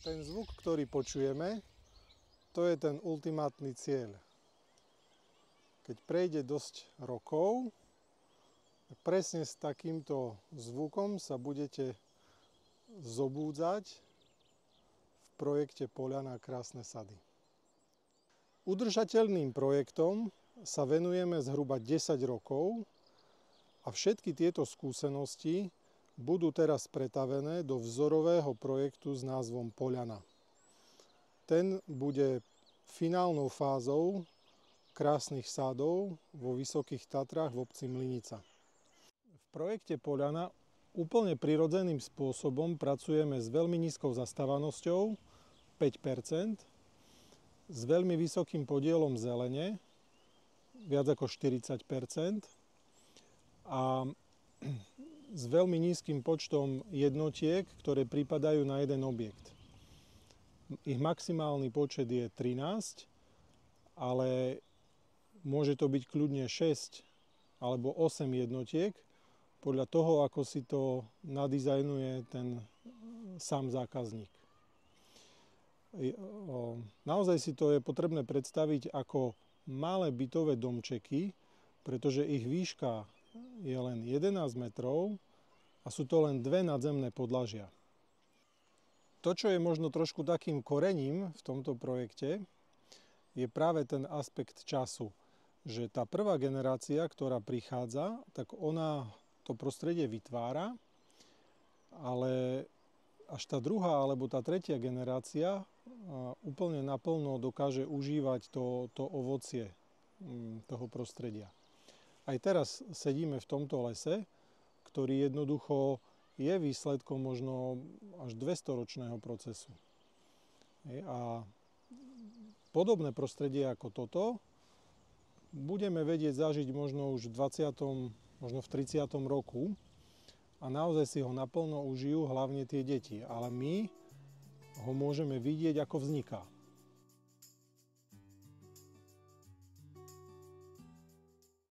Ten zvuk, ktorý počujeme, to je ten ultimátny cieľ. Keď prejde dosť rokov, presne s takýmto zvukom sa budete zobúdzať v projekte Poľana krásne sady. Udržateľným projektom sa venujeme zhruba 10 rokov a všetky tieto skúsenosti budú teraz pretavené do vzorového projektu s názvom Poľana. Ten bude finálnou fázou krásnych sádov vo Vysokých Tatrách v obci Mlynica. V projekte Poľana úplne prirodzeným spôsobom pracujeme s veľmi nízkou zastávanosťou 5%, s veľmi vysokým podielom zelene, viac ako 40%, a s veľmi nízkym počtom jednotiek, ktoré pripadajú na jeden objekt. Ich maximálny počet je 13, ale môže to byť kľudne 6 alebo 8 jednotiek, podľa toho, ako si to nadizajnuje ten sám zákazník. Naozaj si to je potrebné predstaviť ako malé bytové domčeky, pretože ich výška je len 11 metrov a sú to len dve nadzemné podlažia. To, čo je možno trošku takým korením v tomto projekte, je práve ten aspekt času. Že tá prvá generácia, ktorá prichádza, tak ona to prostredie vytvára, ale až tá druhá alebo tá tretia generácia úplne naplno dokáže užívať to ovocie toho prostredia. Aj teraz sedíme v tomto lese, ktorý jednoducho je výsledkom možno až 200-ročného procesu. A podobné prostredie ako toto budeme vedieť zažiť možno už v 20., možno v 30. roku a naozaj si ho naplno užijú hlavne tie deti. Ale my ho môžeme vidieť, ako vzniká.